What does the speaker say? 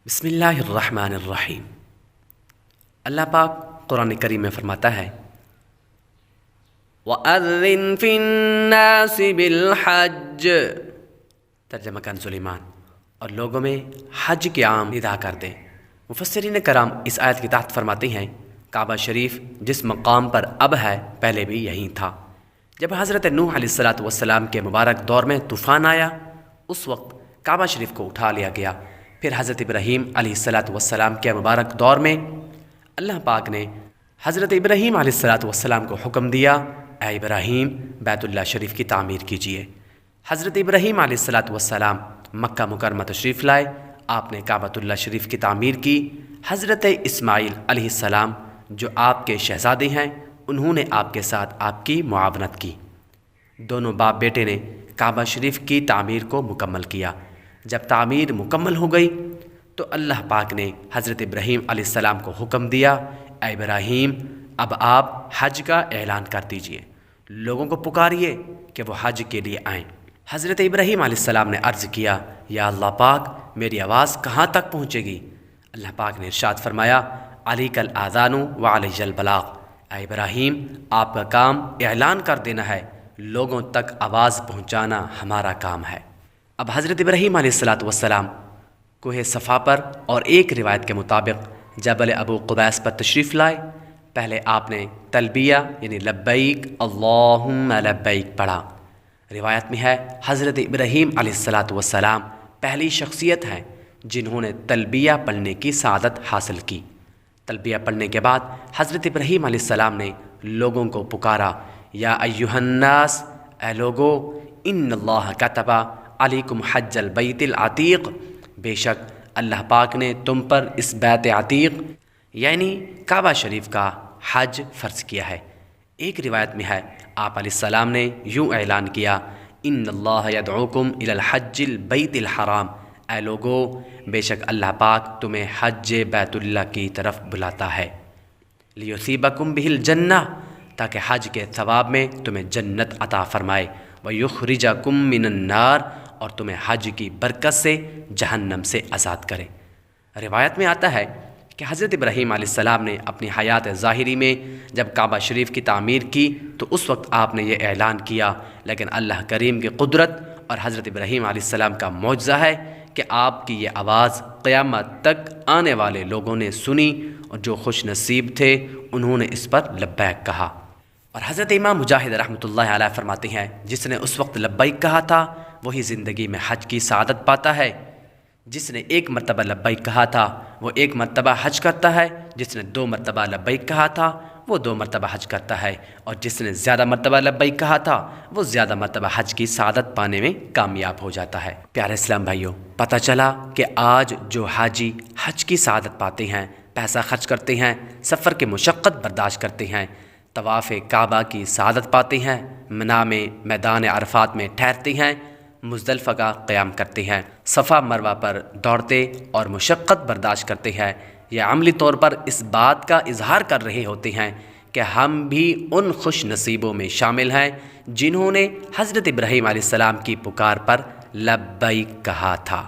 بسم اللہ الرحمن الرحیم۔ اللہ پاک قرآن کریم میں فرماتا ہے وَأَذِّن فِي النَّاسِ بِالْحَجِّ، ترجمہ کنز ایمان، اور لوگوں میں حج کے عام ادا کر دیں۔ مفسرین کرام اس آیت کے تحت فرماتے ہیں کعبہ شریف جس مقام پر اب ہے پہلے بھی یہیں تھا۔ جب حضرت نوح علیہ السلام کے مبارک دور میں طوفان آیا، اس وقت کعبہ شریف کو اٹھا لیا گیا۔ پھر حضرت ابراہیم علیہ السلام کے مبارک دور میں اللہ پاک نے حضرت ابراہیم علیہ السلام کو حکم دیا، اے ابراہیم بیت اللہ شریف کی تعمیر کیجیے۔ حضرت ابراہیم علیہ السلام مکہ مکرمہ تشریف لائے، آپ نے کعبۃ اللہ شریف کی تعمیر کی۔ حضرت اسماعیل علیہ السلام جو آپ کے شہزادے ہیں، انہوں نے آپ کے ساتھ آپ کی معاونت کی۔ دونوں باپ بیٹے نے کعبہ شریف کی تعمیر کو مکمل کیا۔ جب تعمیر مکمل ہو گئی تو اللہ پاک نے حضرت ابراہیم علیہ السلام کو حکم دیا، اے ابراہیم اب آپ حج کا اعلان کر دیجئے، لوگوں کو پکاریے کہ وہ حج کے لیے آئیں۔ حضرت ابراہیم علیہ السلام نے عرض کیا، یا اللہ پاک میری آواز کہاں تک پہنچے گی؟ اللہ پاک نے ارشاد فرمایا، علیک الاذان وعلی البلاغ، اے ابراہیم آپ کا کام اعلان کر دینا ہے، لوگوں تک آواز پہنچانا ہمارا کام ہے۔ اب حضرت ابراہیم علیہ السلام کوہ صفا پر اور ایک روایت کے مطابق جبل ابو قبیس پر تشریف لائے۔ پہلے آپ نے تلبیہ یعنی لبیک اللہم لبیک پڑھا۔ روایت میں ہے حضرت ابراہیم علیہ السلام پہلی شخصیت ہیں جنہوں نے تلبیہ پڑھنے کی سعادت حاصل کی۔ تلبیہ پڑھنے کے بعد حضرت ابراہیم علیہ السلام نے لوگوں کو پکارا، یا ایھا الناس، اے لوگو، ان اللہ کتب علیکم حج البیت العتیق، بے شک اللہ پاک نے تم پر اس بیت عتیق یعنی کعبہ شریف کا حج فرض کیا ہے۔ ایک روایت میں ہے آپ علیہ السلام نے یوں اعلان کیا، ان اللہ یدعوکم الی الحج البیت الحرام، اے لوگو بے شک اللہ پاک تمہیں حج بیت اللہ کی طرف بلاتا ہے، لیصیبکم بہ الجنہ، تاکہ حج کے ثواب میں تمہیں جنت عطا فرمائے، ویخرجکم من النار، اور تمہیں حج کی برکت سے جہنم سے آزاد کرے۔ روایت میں آتا ہے کہ حضرت ابراہیم علیہ السلام نے اپنی حیات ظاہری میں جب کعبہ شریف کی تعمیر کی تو اس وقت آپ نے یہ اعلان کیا، لیکن اللہ کریم کی قدرت اور حضرت ابراہیم علیہ السلام کا معجزہ ہے کہ آپ کی یہ آواز قیامت تک آنے والے لوگوں نے سنی، اور جو خوش نصیب تھے انہوں نے اس پر لبیک کہا۔ اور حضرت امام مجاہد رحمۃ اللہ علیہ فرماتے ہیں، جس نے اس وقت لبیک کہا تھا وہی زندگی میں حج کی سعادت پاتا ہے۔ جس نے ایک مرتبہ لبیک کہا تھا وہ ایک مرتبہ حج کرتا ہے، جس نے 2 مرتبہ لبیک کہا تھا وہ 2 مرتبہ حج کرتا ہے، اور جس نے زیادہ مرتبہ لبیک کہا تھا وہ زیادہ مرتبہ حج کی سعادت پانے میں کامیاب ہو جاتا ہے۔ پیارے اسلام بھائیوں، پتہ چلا کہ آج جو حاجی حج کی سعادت پاتے ہیں، پیسہ خرچ کرتے ہیں، سفر کی مشقت برداشت کرتے ہیں، طواف کعبہ کی سعادت پاتے ہیں، منا میں میدان عرفات میں ٹھہرتے ہیں، مزدلفہ کا قیام کرتے ہیں، صفا مروہ پر دوڑتے اور مشقت برداشت کرتے ہیں، یا عملی طور پر اس بات کا اظہار کر رہے ہوتے ہیں کہ ہم بھی ان خوش نصیبوں میں شامل ہیں جنہوں نے حضرت ابراہیم علیہ السلام کی پکار پر لبیک کہا تھا۔